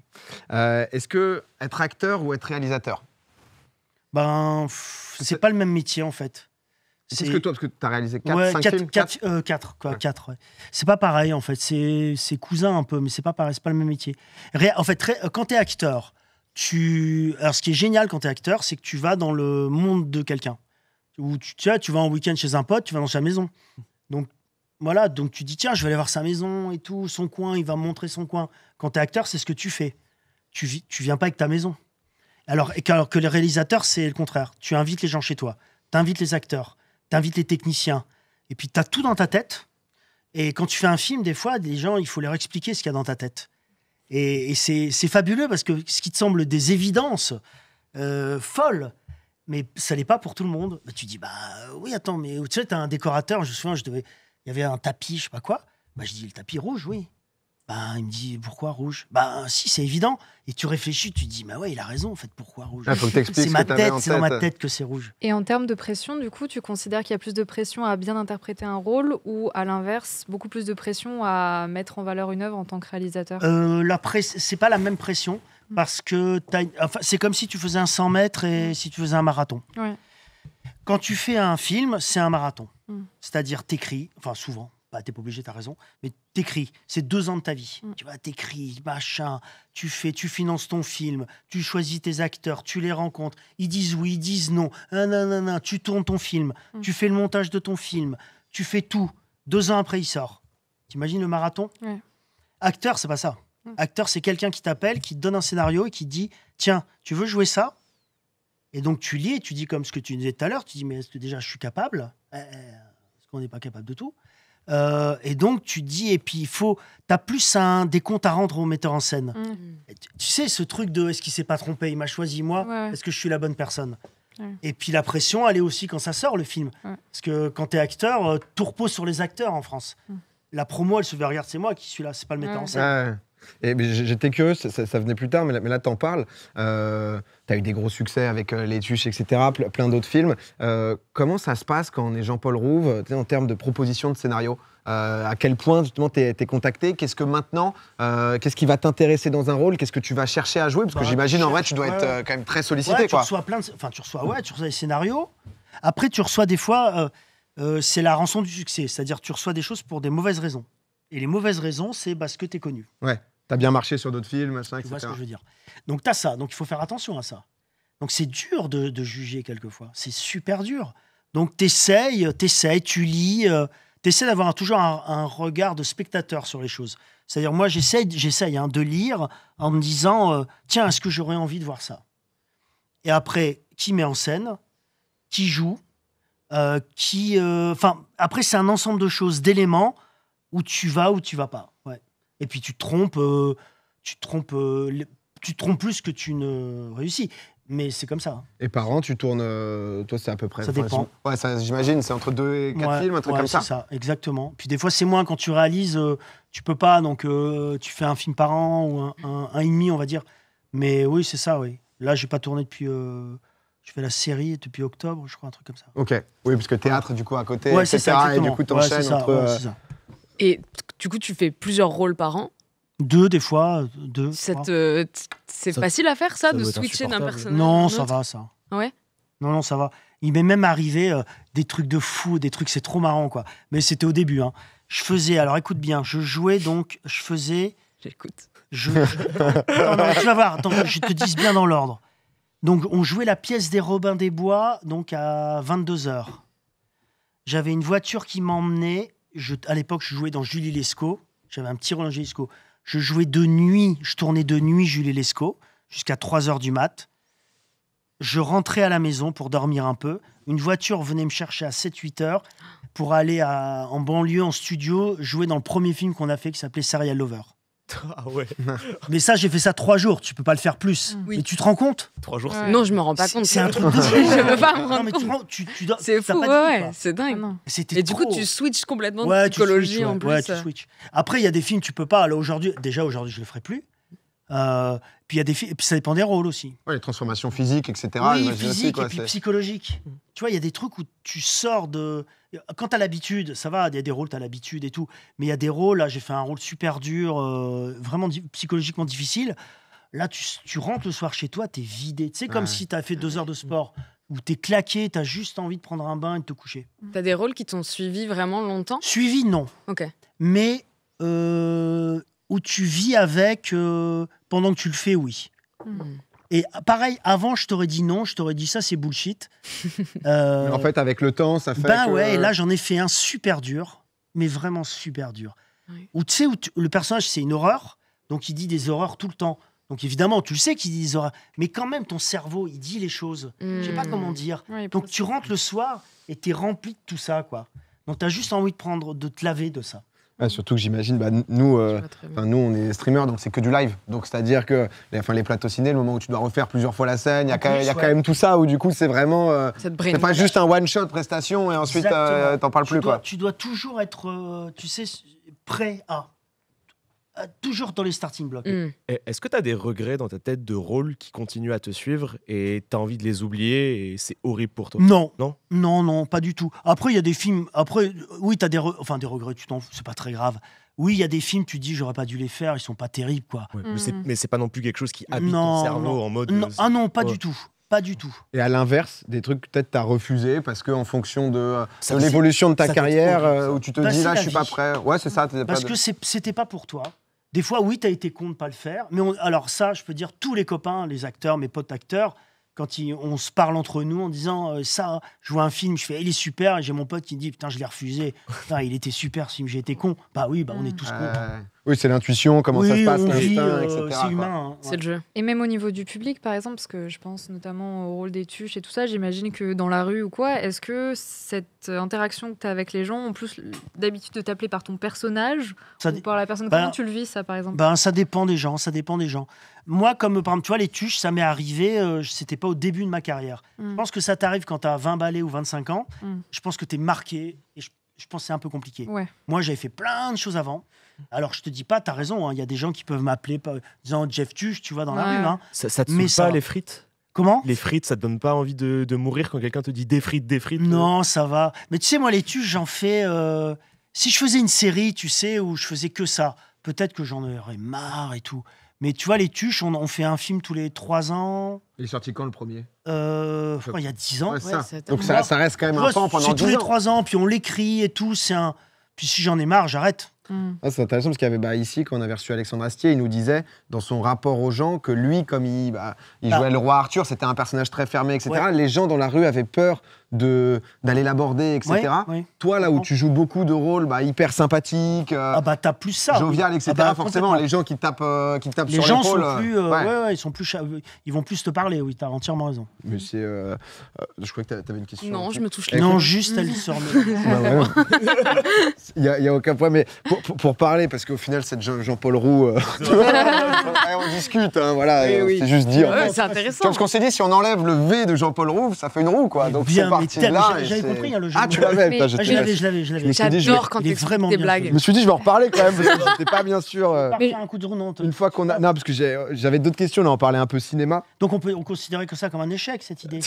Est-ce que être acteur ou être réalisateur? Ben, c'est pas le même métier, en fait. C'est ce que toi, parce que tu as réalisé 4, Ouais, 5 films 4, quoi, Ouais. 4, ouais. C'est pas pareil, en fait. C'est cousin un peu, mais c'est pas pareil, c'est pas le même métier. En fait, quand t'es acteur, alors ce qui est génial quand t'es acteur, c'est que tu vas dans le monde de quelqu'un. Où tu vas en week-end chez un pote, tu vas dans sa maison. Donc, voilà, donc tu dis, tiens, je vais aller voir sa maison et tout, son coin, il va me montrer son coin. Quand t'es acteur, c'est ce que tu fais. Tu viens pas avec ta maison. Alors que les réalisateurs, c'est le contraire. Tu invites les gens chez toi, t'invites les acteurs, t'invites les techniciens, et puis t'as tout dans ta tête. Et quand tu fais un film, des fois, des gens, il faut leur expliquer ce qu'il y a dans ta tête. Et c'est fabuleux, parce que ce qui te semble des évidences folles, mais ça l'est pas pour tout le monde. Bah, tu dis, oui, attends, mais tu sais, t'as un décorateur, je me souviens, il y avait un tapis, je sais pas quoi. Bah, je dis, le tapis rouge, oui. Bah, il me dit, pourquoi rouge? Bah, si, c'est évident. Et tu réfléchis, tu te dis, bah ouais, il a raison, en fait, pourquoi rouge? Faut que t'expliques c'est ce ma que t'avais tête, en c'est dans ma tête. tête que c'est rouge. Et en termes de pression, du coup, tu considères qu'il y a plus de pression à bien interpréter un rôle ou, à l'inverse, beaucoup plus de pression à mettre en valeur une œuvre en tant que réalisateur? C'est pas la même pression, parce que c'est comme si tu faisais un 100 mètres et si tu faisais un marathon. Ouais. Quand tu fais un film, c'est un marathon. C'est-à-dire, t'écris, enfin souvent, t'es pas obligé, t'as raison, mais t'écris, c'est 2 ans de ta vie. Tu vois, t'écris, machin, tu finances ton film, tu choisis tes acteurs, tu les rencontres, ils disent oui, ils disent non, tu tournes ton film, tu fais le montage de ton film, tu fais tout. 2 ans après, il sort. T'imagines le marathon? Ouais. Acteur, c'est pas ça. Acteur, c'est quelqu'un qui t'appelle, qui te donne un scénario et qui te dit, tiens, tu veux jouer ça? Et donc tu lis et tu dis comme ce que tu disais tout à l'heure, tu dis mais est-ce que déjà je suis capable? Est-ce qu'on n'est pas capable de tout? Et donc tu dis, et puis t'as plus des comptes à rendre au metteur en scène. Tu sais, ce truc de est-ce qu'il s'est pas trompé, il m'a choisi moi, est-ce que je suis la bonne personne? Et puis la pression, elle est aussi quand ça sort le film. Parce que quand t'es acteur, tout repose sur les acteurs en France. La promo, elle se fait, regarde, c'est moi qui suis là, c'est pas le metteur en scène. Et j'étais curieux, ça venait plus tard, mais là t'en parles. T'as eu des gros succès avec Les Tuches, etc., plein d'autres films. Comment ça se passe quand on est Jean-Paul Rouve, en termes de proposition de scénario? À quel point justement t'es contacté? Qu'est-ce que maintenant, qu'est-ce qui va t'intéresser dans un rôle? Qu'est-ce que tu vas chercher à jouer? Parce que j'imagine en vrai tu dois être quand même très sollicité. Tu reçois tu reçois des scénarios. Après tu reçois des fois, c'est la rançon du succès, c'est-à-dire tu reçois des choses pour des mauvaises raisons. Et les mauvaises raisons, c'est parce que t'es connu. Ouais. T'as bien marché sur d'autres films, machin, etc. Tu vois ce que je veux dire. Donc t'as ça, donc il faut faire attention à ça. Donc c'est dur de juger quelquefois, c'est super dur. Donc t'essayes, tu lis, t'essaies d'avoir toujours un regard de spectateur sur les choses. C'est-à-dire moi j'essaye de lire en me disant, tiens, est-ce que j'aurais envie de voir ça? Et après, qui met en scène, qui joue, après c'est un ensemble de choses, d'éléments où tu vas pas. Ouais. Et puis tu te trompes plus que tu ne réussis. Mais c'est comme ça. Et par an, tu tournes... toi, c'est à peu près... Ça dépend. Ouais, j'imagine, c'est entre 2 et 4 films, un truc comme ça. c'est ça, exactement. Puis des fois, c'est moins quand tu réalises, tu peux pas, donc tu fais un film par an ou un et demi, on va dire. Mais oui, c'est ça, oui. Là, j'ai pas tourné depuis... je fais la série depuis octobre, je crois, un truc comme ça. Ok. Oui, parce que théâtre, du coup, à côté, ouais, etc. C'est ça, et du coup, t'enchaînes entre... c'est ça. Et du coup, tu fais plusieurs rôles par an? 2, des fois, 2. C'est facile à faire, ça de switcher d'un personnage? Non, ça va, ça. Ouais? Non, ça va. Il m'est même arrivé des trucs de fou, des trucs, c'est trop marrant, quoi. Mais c'était au début, hein. Alors écoute bien, J'écoute. Non, tu vas voir, attends, je te dis bien dans l'ordre. Donc, on jouait la pièce des Robins des Bois, donc à 22h. J'avais une voiture qui m'emmenait. À l'époque, je jouais dans Julie Lescaut. J'avais un petit Roland Lescaut. Je jouais de nuit, je tournais de nuit Julie Lescaut, jusqu'à 3h du mat'. Je rentrais à la maison pour dormir un peu. Une voiture venait me chercher à 7-8 heures pour aller en banlieue, en studio, jouer dans le premier film qu'on a fait qui s'appelait Serial Lover. Ah ouais. Mais ça, j'ai fait ça 3 jours. Tu peux pas le faire plus. Oui. Mais tu te rends compte? 3 jours, c'est... Non, je me rends pas compte. C'est un truc de fou. Je peux pas me rendre non, mais compte. Tu c'est fou, ouais, c'est dingue. C'était et du coup, tu switches complètement de psychologie en plus. Ouais, tu switches. Après, il y a des films, tu peux pas. Là, aujourd'hui, je le ferai plus. Puis il y a des films, puis ça dépend des rôles aussi. Ouais, les transformations physiques, etc. Oui, physique et puis psychologique. Tu vois, il y a des trucs où tu sors de... Quand t'as l'habitude, ça va, il y a des rôles, t'as l'habitude et tout. Mais il y a des rôles, là, j'ai fait un rôle super dur, vraiment psychologiquement difficile. Là, tu rentres le soir chez toi, t'es vidé. Tu sais, comme si t'as fait 2 heures de sport, où t'es claqué, t'as juste envie de prendre un bain et de te coucher. T'as des rôles qui t'ont suivi vraiment longtemps? Suivi, non. Ok. Mais où tu vis avec pendant que tu le fais, oui. Et pareil, avant, je t'aurais dit non, je t'aurais dit ça, c'est bullshit. En fait, avec le temps, ça fait ouais, et là, j'en ai fait un super dur, mais vraiment super dur. Oui. Où tu sais, le personnage, c'est une horreur, donc il dit des horreurs tout le temps. Donc évidemment, tu le sais qu'il dit des horreurs, mais quand même, ton cerveau, il dit les choses. Je sais pas comment dire. Oui, donc tu rentres le soir et t'es rempli de tout ça, quoi. Donc t'as juste envie de te laver de ça. Surtout que j'imagine, nous, on est streamers, donc c'est que du live. Donc c'est-à-dire que les plateaux ciné, le moment où tu dois refaire plusieurs fois la scène, il y a quand même tout ça où du coup c'est vraiment, c'est pas juste un one shot prestation et ensuite t'en parles plus quoi. Tu dois toujours être, prêt à toujours dans les starting blocks. Est-ce que tu as des regrets dans ta tête de rôle qui continuent à te suivre et tu as envie de les oublier et c'est horrible pour toi? Non, pas du tout. Après, il y a des films... oui, tu as des regrets, c'est pas très grave. Oui, il y a des films, tu dis, j'aurais pas dû les faire, ils sont pas terribles, quoi. Ouais, mais c'est pas non plus quelque chose qui habite ton cerveau en mode... Non, pas du tout. Pas du tout. Et à l'inverse, des trucs peut-être t'as refusé parce qu'en fonction de l'évolution de ta carrière, où tu te dis là, je suis pas prêt. Ouais, c'est ça. Parce que c'était pas pour toi. Des fois, oui, t'as été con de pas le faire. Mais alors ça, je peux dire, tous les copains, les acteurs, mes potes acteurs, quand on se parle entre nous en disant ça, je vois un film, je fais il est super, et j'ai mon pote qui me dit putain, je l'ai refusé. Putain, il était super ce film, j'ai été con. Bah oui, on est tous cons. Oui, c'est l'intuition, comment ça se passe, l'instinct, etc. C'est humain. C'est le jeu. Et même au niveau du public, par exemple, parce que je pense notamment au rôle des tuches et tout ça, j'imagine que dans la rue ou quoi, est-ce que cette interaction que tu as avec les gens ont plus d'habitude de t'appeler par ton personnage ou par la personne? Comment tu le vis, ça, par exemple? Ça dépend des gens, Moi, comme par exemple, tu vois, les tuches, ça m'est arrivé, c'était pas au début de ma carrière. Je pense que ça t'arrive quand tu as 20 balais ou 25 ans. Je pense que tu es marqué et je pense que c'est un peu compliqué. Ouais. Moi, j'avais fait plein de choses avant. Alors, je te dis pas, t'as raison, il y a des gens qui peuvent m'appeler disant Jeff Tuche, tu vois, dans la rue. Hein. Ça te saoule pas, les frites? Comment? Les frites, ça te donne pas envie de mourir quand quelqu'un te dit des frites? Non, ça va. Mais tu sais, moi, les tuches, j'en fais... Si je faisais une série, tu sais, où je faisais que ça, peut-être que j'en aurais marre et tout. Mais tu vois, les tuches, on fait un film tous les 3 ans. Il est sorti quand, le premier? Il y a 10 ans. Ouais, ça. Donc ça reste quand même un pan pendant 10 ans. C'est tous les 3 ans, puis on l'écrit et tout. Puis si j'en ai marre, j'arrête. C'est intéressant parce qu'il y avait ici, quand on avait reçu Alexandre Astier, il nous disait, dans son rapport aux gens, que lui, comme il jouait le roi Arthur, c'était un personnage très fermé, etc. Ouais. Les gens dans la rue avaient peur d'aller l'aborder, etc. Ouais. Toi, là où tu joues beaucoup de rôles hyper sympathiques, t'as plus ça. Jovial, etc. Forcément, les gens qui tapent sur l'épaule. Les gens sont plus, ils vont plus te parler, oui, t'as entièrement raison. Mais je crois que t'avais une question. Non, je me touche les Non, juste elle sort. Il y a aucun problème. Mais pour parler, parce qu'au final, c'est Jean-Paul Roux. On discute, hein, voilà. C'est juste dire. C'est intéressant. Parce qu'on s'est dit, si on enlève le V de Jean-Paul Roux, ça fait une roue, quoi. Donc c'est parti de là. J'avais compris le jeu. Ah, tu l'avais. Je l'avais. J'adore quand tu expliques tes blagues. Je me suis dit, je vais en reparler quand même, parce que j'étais pas bien sûr. Un coup de roue, non. Une fois qu'on a. Non, parce que j'avais d'autres questions, là, on parlait un peu cinéma. Donc on considérait que ça comme un échec, cette idée.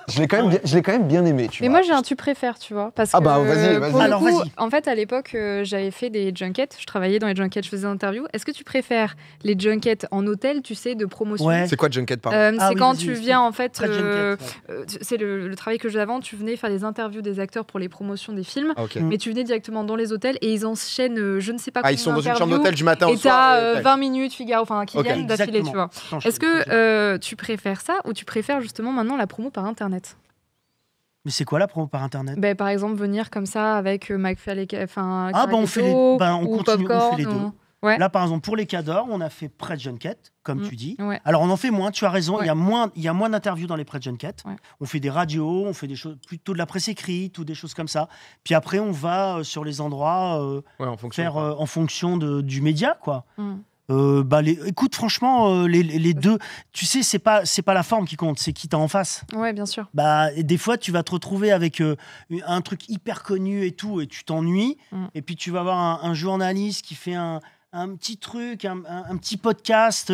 Je l'ai quand même bien aimé, tu vois. Mais moi, j'ai un tu préfères, tu vois. Parce que, vas-y. Alors, vas-y. En fait, à l'époque, j'avais fait des junkets. Je travaillais dans les junkets, je faisais des interviews. Est-ce que tu préfères les junkets en hôtel, tu sais, de promotion? C'est quoi junket, pardon? C'est quand tu viens, en fait, c'est le travail que j'ai avant, tu venais faire des interviews des acteurs pour les promotions des films, mais tu venais directement dans les hôtels et ils enchaînent, je ne sais pas combien ils sont dans une chambre d'hôtel du matin au soir. Et t'as 20 minutes, Figaro, qui viennent d'affilée, tu vois. Est-ce que tu préfères ça ou tu préfères justement maintenant la promo par Internet? Mais c'est quoi la promo par Internet? Par exemple, venir comme ça avec McFly et on fait les deux. Ouais. Là, par exemple, pour les Cadors, on a fait pré junket, comme tu dis. Ouais. Alors, on en fait moins, tu as raison, il y a moins d'interviews dans les pré junkets. Ouais. On fait des radios, on fait des choses, plutôt de la presse écrite ou des choses comme ça. Puis après, on va sur les endroits en fonction du média, quoi. Écoute, franchement, les deux, tu sais, c'est pas la forme qui compte, c'est qui t'as en face. Ouais, bien sûr. Des fois, tu vas te retrouver avec un truc hyper connu et tout, et tu t'ennuies. Et puis, tu vas avoir un journaliste qui fait un petit truc, un petit podcast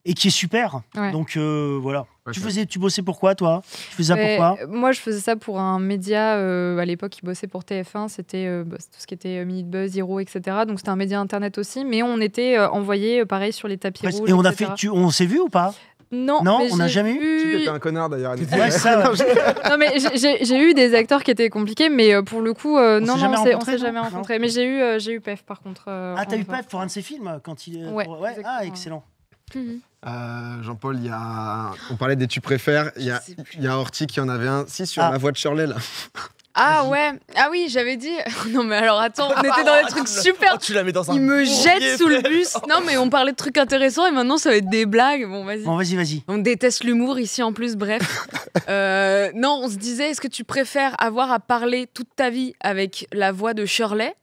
et qui est super. Ouais. Donc voilà. Ouais, tu bossais pour quoi, toi? Tu faisais ça pour quoi? Moi, je faisais ça pour un média à l'époque qui bossait pour TF1. C'était tout ce qui était Minute Buzz, Hero, etc. Donc c'était un média internet aussi, mais on était envoyés pareil sur les tapis rouges. Et on etc. On s'est vu ou pas? Non, on n'a jamais eu. Tu étais un connard d'ailleurs. Non, mais j'ai eu des acteurs qui étaient compliqués, mais pour le coup, on s'est jamais rencontrés. Mais j'ai eu Pef par contre. T'as eu Pef pour un de ses films quand il. Ouais. Excellent. Jean-Paul, on parlait des tu préfères. Il y a Horty qui en avait un. Sur la voix de Shirley là. Ah ouais. Ah oui, j'avais dit. Non mais alors attends, on était dans des trucs super. Tu la mets dans un. Il me jette bourbier, sous le frère. bus. Non mais on parlait de trucs intéressants et maintenant ça va être des blagues. Bon vas-y. Bon, vas-y. On déteste l'humour ici en plus, bref. Non, on se disait, est-ce que tu préfères avoir à parler toute ta vie avec la voix de Shirley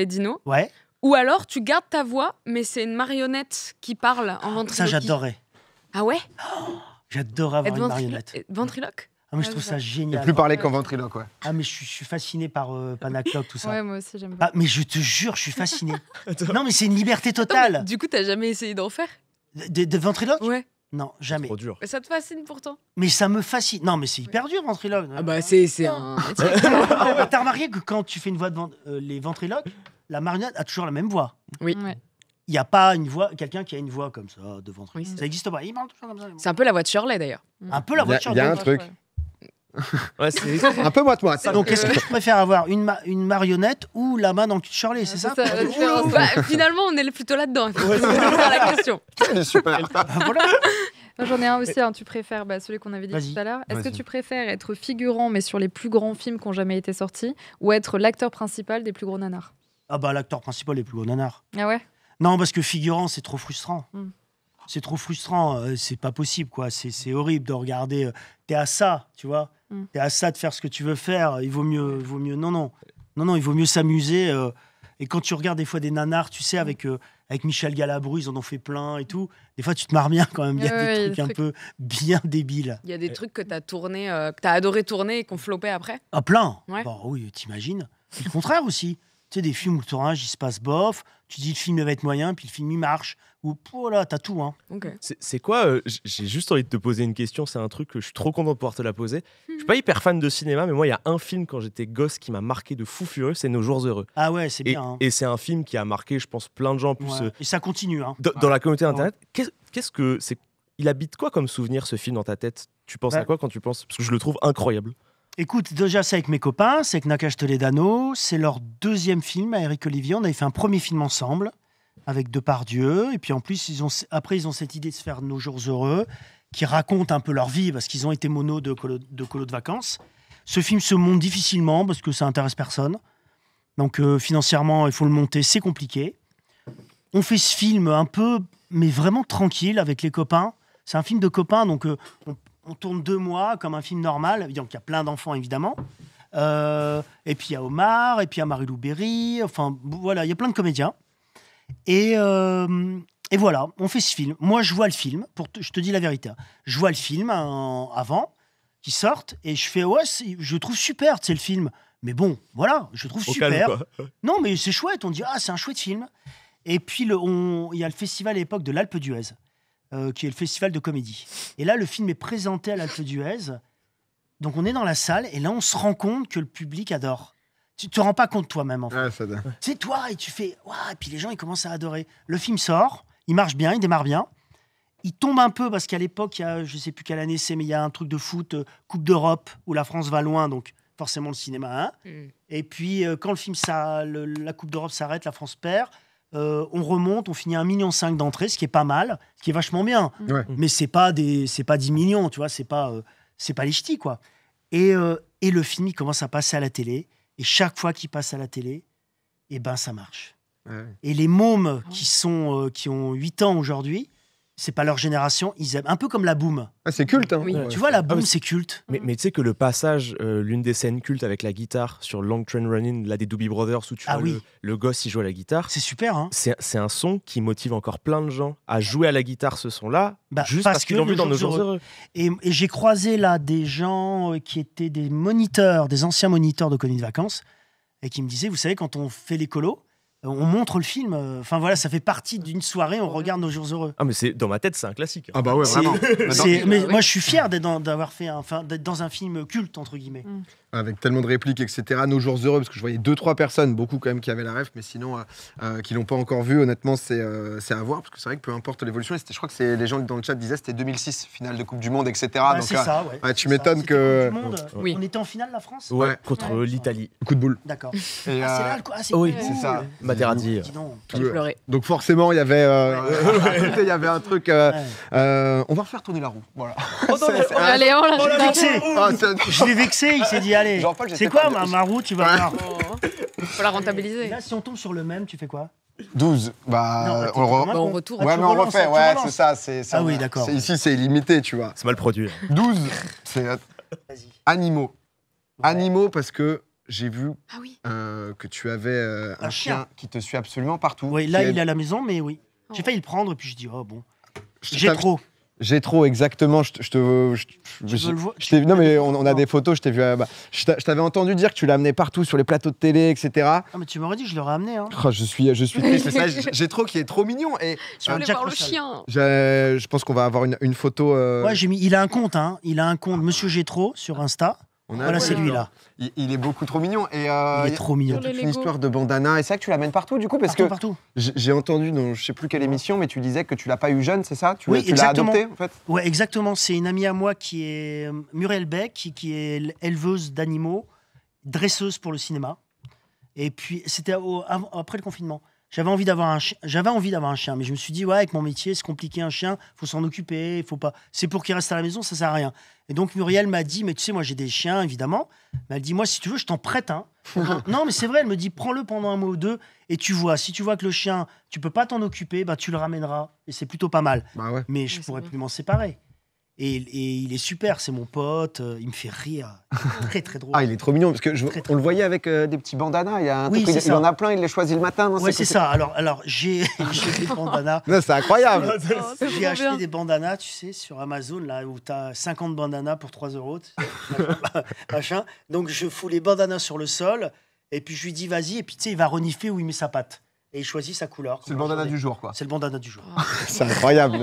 Dino, Ouais. ou alors tu gardes ta voix, mais c'est une marionnette qui parle en ventriloquie? Ça, j'adorais. Ah ouais? J'adorais avoir une marionnette. Ventriloque? Ah, mais je trouve ça génial. Plus parler qu'en ventriloque, ouais. Ah, mais je suis fasciné par Panacloc, tout ça. Ouais, moi aussi, j'aime bien. Ah, mais je te jure, je suis fasciné. Non, mais c'est une liberté totale. Du coup, t'as jamais essayé d'en faire? De ventriloque? Ouais. Non, jamais. Trop dur. Mais ça te fascine pourtant? Mais ça me fascine. Non, mais c'est hyper dur, ventriloque. Ah bah c'est un... T'as remarqué que quand tu fais une voix de les ventriloques, la marionnette a toujours la même voix. Oui. Ouais. Il n'y a pas une voix, quelqu'un qui a une voix comme ça de ventriloque. Oui, Ça n'existe pas. Il parle toujours comme ça. C'est un peu la voix de Shirley d'ailleurs. Un peu la voix de Il y a un Shirley. truc. Ouais, c'est. Un peu moite-moite. Donc, est-ce que tu préfères avoir une marionnette ou la main dans le cul de Shirley, c'est ça? la différence. Bah, finalement, on est plutôt là-dedans. C'est la question. Il est super. Voilà. Moi, j'en ai un aussi, tu préfères celui qu'on avait dit Vas-y. tout à l'heure. Est-ce que Vas-y. tu préfères être figurant, mais sur les plus grands films qui n'ont jamais été sortis, ou être l'acteur principal des plus gros nanars? Ah bah l'acteur principal est plus gros nanar. Ah ouais? Non, parce que figurant, c'est trop frustrant. Mm. C'est trop frustrant, c'est pas possible, quoi. C'est horrible de regarder. T'es à ça, tu vois. Mm. T'es à ça de faire ce que tu veux faire. Il vaut mieux. Non, il vaut mieux s'amuser. Et quand tu regardes des fois des nanars, tu sais, avec Michel Galabru, ils en ont fait plein et tout. Des fois, tu te marres bien quand même. Il y a Ouais, des trucs un peu bien débiles. Il y a des trucs que t'as tourné, que t'as adoré tourner et qu'on floppait après. Ah, plein. Ouais. Bon, oui, t'imagines. Et le contraire aussi. Tu sais, des films où le tournage, il se passe bof. Tu dis le film il va être moyen, puis le film il marche. Ou voilà, t'as tout, hein. Ok. C'est quoi j'ai juste envie de te poser une question. C'est un truc que je suis trop content de pouvoir te la poser. Je suis pas hyper fan de cinéma, mais moi, il y a un film quand j'étais gosse qui m'a marqué de fou furieux. C'est Nos Jours Heureux. Ah ouais, c'est Et, bien. Hein. et c'est un film qui a marqué, je pense, plein de gens. Plus, Ouais. Et ça continue, hein. dans la communauté internet. Qu'est-ce que c'est? Il habite quoi comme souvenir, ce film, dans ta tête? Tu penses à quoi quand tu penses? Parce que je le trouve incroyable. Écoute, déjà, c'est avec mes copains, c'est avec Nakash Toledano. C'est leur deuxième film à Eric Olivier. On avait fait un premier film ensemble avec Depardieu. Et puis en plus, après, ils ont cette idée de se faire Nos Jours Heureux, qui raconte un peu leur vie, parce qu'ils ont été mono de colo de vacances. Ce film se monte difficilement, parce que ça intéresse personne. Donc financièrement, il faut le monter, c'est compliqué. On fait ce film un peu, mais vraiment tranquille, avec les copains. C'est un film de copains, donc on tourne 2 mois comme un film normal. Donc il y a plein d'enfants, évidemment. Et puis il y a Omar, et puis il y a Marie-Lou Berry. Enfin, voilà, il y a plein de comédiens. Et voilà, on fait ce film. Moi, je vois le film, je te dis la vérité. Hein. Je vois le film avant, qui sortent, et je fais, ouais, je trouve super, tu sais, le film. Mais bon, voilà, je trouve super. Calme, quoi. Non, mais c'est chouette, on dit, ah, c'est un chouette film. Et puis, il y a le festival à l'époque de l'Alpe d'Huez, qui est le festival de comédie. Et là, le film est présenté à l'Alpe d'Huez. Donc, on est dans la salle, et là, on se rend compte que le public adore. Tu te rends pas compte toi-même, en fait. Ouais, ça... C'est toi, et tu fais, waouh, et puis les gens, ils commencent à adorer. Le film sort, il marche bien, il démarre bien. Il tombe un peu, parce qu'à l'époque, il y a, je sais plus quelle année c'est, mais il y a un truc de foot, Coupe d'Europe, où la France va loin, donc forcément le cinéma. Hein. Et puis, quand le film, la Coupe d'Europe s'arrête, la France perd. On remonte, on finit 1,5 million d'entrées, ce qui est pas mal, ce qui est vachement bien. Ouais. Mais c'est pas 10 millions, tu vois, c'est pas les ch'tis, quoi. Et le film, il commence à passer à la télé. Et chaque fois qu'il passe à la télé, eh ben, ça marche. Ouais. Et les mômes qui ont 8 ans aujourd'hui, c'est pas leur génération, ils aiment. Un peu comme la Boom. Ah, c'est culte, hein. Oui. Ouais. Tu vois, la Boom, mais c'est culte. Mais tu sais que le passage, l'une des scènes cultes avec la guitare sur Long Train Running, là des Doobie Brothers, où tu vois oui. le gosse, il joue à la guitare. C'est super, hein. C'est un son qui motive encore plein de gens à jouer à la guitare, ce son-là, Bah, juste parce parce qu'ils que l'ont vu Nos dans Nos Jours Jours Heureux. Et j'ai croisé là des gens qui étaient des moniteurs, des anciens moniteurs de colonies de vacances, et qui me disaient, vous savez, quand on fait les colos, on montre le film. Enfin voilà, ça fait partie d'une soirée, on regarde Nos Jours Heureux. Ah, mais dans ma tête, c'est un classique. Ah bah ouais, C'est- vraiment. Mais moi, je suis fier d'être dans un film culte, entre guillemets. Avec tellement de répliques, etc. Nos Jours Heureux, parce que je voyais 2-3 personnes, beaucoup quand même, qui avaient la ref, mais sinon, qui l'ont pas encore vu, honnêtement, c'est à voir, parce que c'est vrai que peu importe l'évolution, je crois que les gens dans le chat disaient c'était 2006, finale de Coupe du Monde, etc. Bah, Donc, c'est ça, ouais. ouais, tu C'est m'étonnes ça. que- C'était Coupe du Monde. Oui. On était en finale, la France. Ouais, contre Ouais. l'Italie. coup de boule. D'accord. Et, Ah, c'est là, quoi. Ah, c'est oui, cool. c'est ça. Materazzi. Dis donc. J'ai pleuré. Donc forcément, il y avait, il y avait un truc. Ouais. On va refaire tourner la roue. Voilà. Allez, on Oh, l'a l'a vexé. Ah, ça- Je l'ai vexé, il s'est dit, allez. allez. Jean-Paul, je C'est sais quoi pas. ma roue, tu vas voir. Faut la rentabiliser. Là, si on tombe sur le même, tu fais quoi? 12. Non, Bah, t'es on comme un Bah, on con. retourne. Ah, Ouais, tu mais on relances, refait, tu ouais, relances. c'est ça. C'est Ah oui, d'accord. Ici, c'est illimité, tu vois. C'est mal produit. 12, c'est Vas-y. animaux. Ouais. Animaux, parce que j'ai vu Ah oui. que tu avais un Un chien chien. qui te suit absolument partout. Oui, là, Qui il est à la maison, mais oui. J'ai failli le prendre, et puis je dis, oh bon. Je J'ai t'avais- trop. J'ai trop, exactement. Tu veux le voir? Non, mais on a des photos, je t'ai vu. Je t'avais entendu dire que tu l'amenais partout sur les plateaux de télé, etc. Ah, mais tu m'aurais dit, je l'aurais amené. Hein. Oh, je suis triste. C'est ça, j'ai trop qui est trop mignon. Et Je voulais Jack voir le Russell. chien. je pense qu'on va avoir une photo. Ouais, j'ai mis. Il a un compte, hein. Il a un compte, Monsieur Gétro, sur Insta. on a- Voilà, c'est lui, là. Il est beaucoup trop mignon. Et Il est trop mignon. Sur les toute une Lego. histoire de bandana. Et c'est ça que tu l'amènes partout, du coup, parce Partout, que partout. j'ai entendu dans je sais plus quelle émission, mais tu disais que tu l'as pas eu jeune, c'est ça? Oui, Tu l'as exactement. adopté, en fait? Ouais, exactement. C'est une amie à moi qui est Muriel Beck, qui est éleveuse d'animaux, dresseuse pour le cinéma. Et puis, c'était après le confinement. J'avais envie d'avoir un chien, mais je me suis dit, ouais, avec mon métier, c'est compliqué, un chien, faut s'en occuper, faut pas. C'est pour qu'il reste à la maison, ça sert à rien. Et donc, Muriel m'a dit, mais tu sais, moi, j'ai des chiens, évidemment. Mais elle dit, moi, si tu veux, je t'en prête un. Non, mais c'est vrai, elle me dit, prends-le pendant un mois ou deux, et tu vois, si tu vois que le chien, tu peux pas t'en occuper, bah, tu le ramèneras. Et c'est plutôt pas mal. Bah ouais. Mais je Oui, c'est pourrais bien. plus m'en séparer. Et il est super, c'est mon pote, il me fait rire. Il est très, très drôle. Ah, il est trop mignon, parce que Très, très on le voyait avec des petits bandanas. Il y a un Oui, truc, c'est il ça. en a plein, il les choisit le matin. Non, Ouais, c'est ça. Alors j'ai des bandanas. Non, c'est incroyable. J'ai acheté des bandanas, tu sais, sur Amazon, là, où tu as 50 bandanas pour 3 €. tu sais, machin. Donc, je fous les bandanas sur le sol, et puis je lui dis, vas-y, et puis tu sais, il va renifler où il met sa patte. Et il choisit sa couleur. C'est le bandana du jour, quoi. C'est le bandana du jour. C'est incroyable.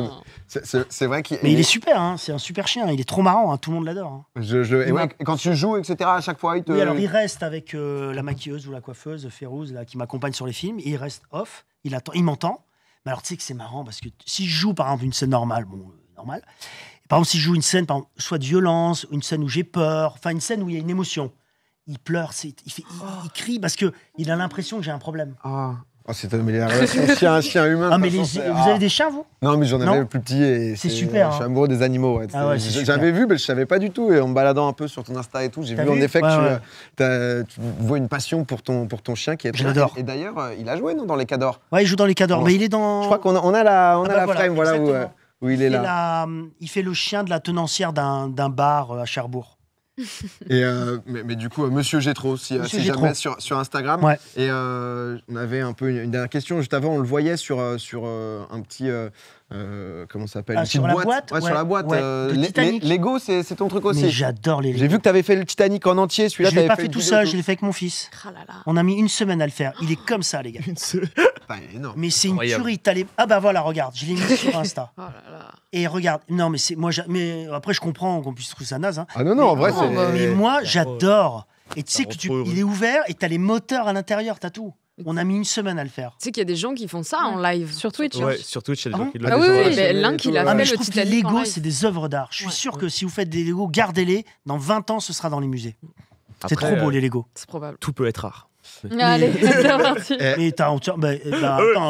C'est vrai qu'il. Mais il est super, hein, c'est un super chien. Il est trop marrant, hein, tout le monde l'adore. Hein. Et ouais, quand tu joues, etc., à chaque fois, il te. Oui, alors il reste avec la maquilleuse ou la coiffeuse, Férouz, là, qui m'accompagne sur les films. Et il reste off, il attend, il m'entend. Mais alors tu sais que c'est marrant parce que si je joue par exemple une scène normale, normal. Par exemple, si je joue une scène, par exemple, soit de violence, une scène où j'ai peur, enfin une scène où il y a une émotion, il pleure, il crie parce que il a l'impression que j'ai un problème. Ah. Oh, mais la relation chien humain. Ah de mais toute façon, vous avez des chiens vous? Non, mais j'en avais Non. le plus petit et C'est super, Je suis hein. amoureux des animaux. Ouais. Ah ouais, c'est super. J'avais vu, mais je savais pas du tout. Et en me baladant un peu sur ton Insta et tout, j'ai T'as vu en vu? effet Ouais, que tu vois une passion pour ton chien qui est. Je l'adore. Et d'ailleurs, il a joué non, dans les Cadors. Ouais, il joue dans les cadors, Bon, mais il est dans. Je crois qu'on a, on a la, on Ah a bah la voilà, frame, voilà exactement. où il est fait là. il fait le chien de la tenancière d'un bar à Cherbourg. Et mais du coup, Monsieur Gétro, si Gétro. jamais sur Instagram. Ouais. Et on avait un peu une dernière question. Juste avant, on le voyait sur un petit. Comment ça s'appelle? Ah, Une petite sur la boîte. Ouais, sur la boîte. Ouais, de Titanic. Lego, c'est ton truc Mais aussi. j'adore les. J'ai vu que tu avais fait le Titanic en entier. Celui-là, Je l'ai t'avais pas fait fait une tout vidéo seul, et je l'ai fait avec mon fils. Ah là là. On a mis une semaine à le faire. Il est comme ça, les gars. Putain, il est énorme. Mais c'est une Incroyable. tuerie. Ah bah voilà, regarde, je l'ai mis sur Insta. Oh là là. Et regarde, non mais c'est moi, mais après je comprends qu'on puisse trouver ça naze. Hein. Ah non, en vrai, non, c'est. bah, Mais moi, j'adore. Et tu sais Ça que rend trop heureux. il est ouvert et t'as les moteurs à l'intérieur, t'as tout. On a mis une semaine à le faire. Tu sais qu'il y a des gens qui font ça en live. Sur Twitch. Ouais, sur Twitch, il y a des Ah gens bon qui le Ah font. oui, gens oui, enchaînés mais l'un et qui tout, l'a ouais. Ah fait mais le je trouve que les Titanic en Lego, live. c'est des œuvres d'art. Je suis Ouais. sûr que si vous faites des Lego, gardez-les. Dans 20 ans, ce sera dans les musées. C'est Après, trop beau, les Lego. C'est probable. Tout peut être rare. Allez, c'est parti. Et attends,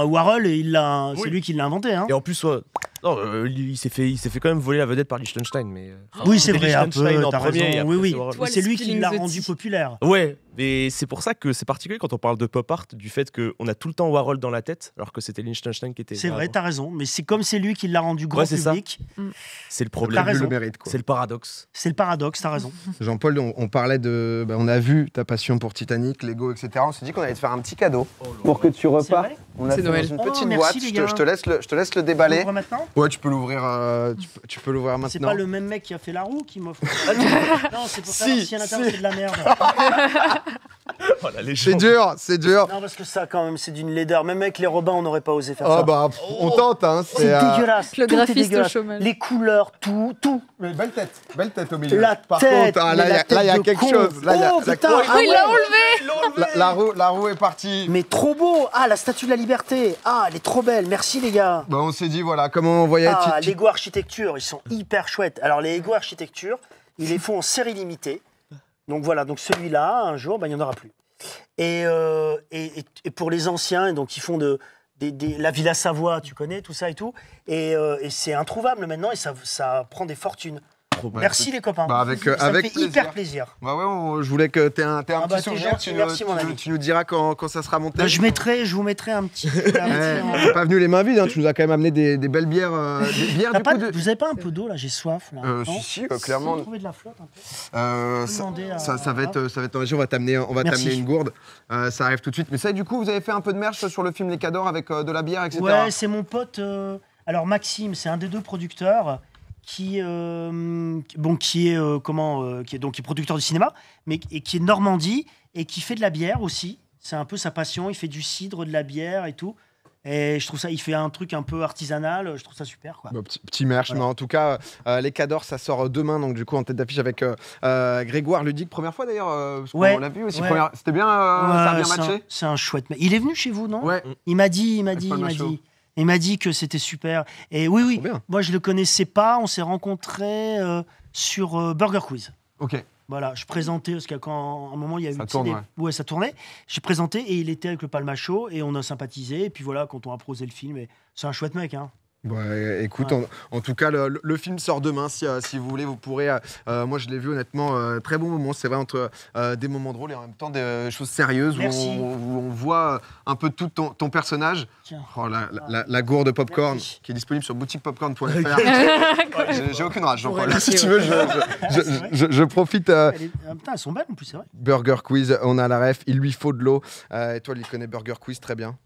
Warhol, c'est Oui. lui qui l'a inventé. Hein. Et en plus, non, il s'est fait quand même voler la vedette par Liechtenstein. Mais, Oui, c'est c'était vrai, un peu, Liechtenstein en t'as premier, et raison. après, Oui, oui. c'est Warhol. Toi, C'est lui qui Spilling l'a the rendu tea. populaire. Ouais, mais c'est pour ça que c'est particulier quand on parle de pop art, du fait qu'on a tout le temps Warhol dans la tête, alors que c'était Liechtenstein qui était. C'est là vrai, avant. t'as raison. Mais c'est comme c'est lui qui l'a rendu grand Ouais, c'est ça. public. C'est le T'as problème. raison. le mérite, quoi. C'est le paradoxe. C'est le paradoxe, t'as raison. Jean-Paul, on parlait de. On a vu ta passion pour Titanic, Lego, etc. On s'est dit qu'on allait te faire un petit cadeau pour que tu C'est repartes. vrai On a C'est fait Noël. dans une Oh, petite merci, boîte. les Je gars. te laisse le déballer. On ouvre maintenant. Ouais, tu peux l'ouvrir. Tu peux l'ouvrir C'est maintenant. pas le même mec qui a fait la roue qui m'offre. Non, c'est pour Si, savoir si à l'intérieur si. c'est de la merde. Voilà, les C'est gens. dur, c'est dur. Non, parce que ça, quand même, c'est d'une laideur. Même avec les Robins, on n'aurait pas osé faire Oh ça. bah, on tente, hein. C'est dégueulasse. Le Tout est graphiste au dégueulasse. chômage. Les couleurs, tout. Mais belle tête au milieu. La Par tête, contre, mais là, la il y a tête de quelque con. chose. Là, il y a Oh, putain, la, ah il l'a enlevé. la roue est partie. Mais trop beau. Ah, la statue de la liberté. Ah, elle est trop belle. Merci, les gars. Bah, on s'est dit, voilà, comment on voyait. Ah, Lego Architecture, ils sont hyper chouettes. Alors, les Lego Architecture, ils les font en série limitée. Donc voilà, donc celui-là, un jour, bah, il n'y en aura plus. Et pour les anciens, donc ils font la Villa Savoie, tu connais, tout ça et tout. Et c'est introuvable maintenant et ça prend des fortunes. Trop bon. Merci les copains. Bah, avec ça avec me fait plaisir. hyper plaisir. Bah ouais, je voulais que t'aies un bah, petit t'es souvenir. gentil, merci, mon ami. Tu nous diras quand ça sera monté. Bah, je vous mettrai un petit. T'es pas venu les mains vides, hein, tu nous as quand même amené des belles bières. Des bières du coup, Vous avez pas un peu d'eau là? J'ai soif là. Non si, clairement. Vous pouvez trouver de la flotte un peu. Ça va être enrichi, on va t'amener une gourde. Ça arrive tout de suite. Mais ça, du coup, vous avez fait un peu de merch sur le film Les Cadors avec de la bière, etc. Ouais, c'est mon pote. Alors Maxime, c'est un des 2 producteurs qui est producteur de cinéma, mais et qui est de Normandie et qui fait de la bière aussi. C'est un peu sa passion. Il fait du cidre, de la bière et tout. Et je trouve ça, il fait un truc un peu artisanal. Je trouve ça super, quoi. Bah, petit merch, Voilà. mais en tout cas, Les Cadors, ça sort demain, donc du coup en tête d'affiche avec Grégoire Ludic, première fois d'ailleurs, parce Ouais. qu'on l'a vu aussi. Ouais. C'était bien, ça a bien matché. C'est un chouette mec. Il est venu chez vous, non? Ouais. Il m'a dit. Paul Machaut. Il m'a dit que c'était super. Et oui. Trop bien. Moi, je le connaissais pas. On s'est rencontrés sur Burger Quiz. Ok. Voilà, je présentais, parce qu'à un moment, il y a eu... Ça tourne, ouais, ça tournait. J'ai présenté et il était avec le Palmacho et on a sympathisé. Et puis voilà, quand on a prosé le film, c'est un chouette mec, hein. Ouais, écoute, Ouais. en tout cas, le film sort demain. Si vous voulez, vous pourrez. Moi, je l'ai vu honnêtement, très bon moment. C'est vrai, entre des moments drôles et en même temps des choses sérieuses où Merci. on voit un peu tout ton personnage. Tiens. Oh, la gourde de popcorn Merci. qui est disponible sur boutiquepopcorn.fr. J'ai aucune rage, Jean-Paul. Merci, Si tu veux, je profite. Putain, elles sont belles en plus, c'est vrai. Burger Quiz, on a la ref. Il lui faut de l'eau. Et toi, il connaît Burger Quiz très bien.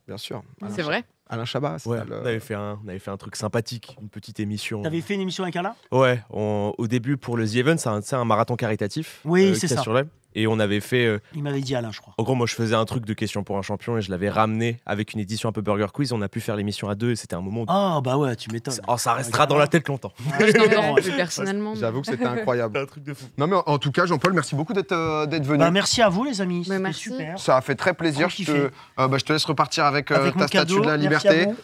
Bien sûr. C'est vrai. Alain Chabat, c'est Ouais, ça, on avait fait un truc sympathique, une petite émission. T'avais fait une émission avec Alain? Ouais, au début pour le The Event, c'est un marathon caritatif. Oui, c'est qu'il y a ça. sur l'Aile. Et on avait fait. Il m'avait dit Alain, je crois. En gros, moi, je faisais un truc de questions pour un champion et je l'avais ramené avec une édition un peu Burger Quiz. On a pu faire l'émission à 2 et c'était un moment. Ah, bah ouais, tu m'étonnes. Ça restera dans la tête longtemps. Je n'en aurais plus personnellement. J'avoue que c'était incroyable. Un truc de fou. Non, mais en tout cas, Jean-Paul, merci beaucoup d'être venu. Bah, merci à vous, les amis. Bah, C'était merci. super. Ça a fait très plaisir. Trop Je te laisse repartir avec, Avec mon ta statue cadeau. de la Merci à liberté.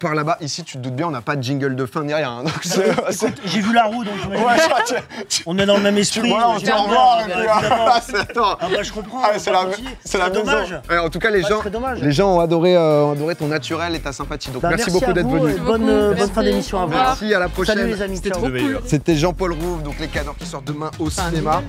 Par là-bas, ici, tu te doutes bien, on n'a pas de jingle de fin ni rien. Donc Écoute, j'ai vu la roue, donc Ouais, on est dans le même esprit. voilà, on se dit au revoir. et puis, attends. Ah bah je comprends. Ah, on c'est va la continuer. c'est la dommage. maison. Ouais, en tout cas, les Ouais, gens, c'est dommage. les gens ont adoré ton naturel et ta sympathie. Donc Bah, merci beaucoup à d'être vous venu. et bonne Merci. fin d'émission à vous. Au revoir. Merci, à la prochaine. Salut les amis. C'était ciao. trop cool. C'était Jean-Paul Rouve, donc Les Cadors qui sortent demain au cinéma.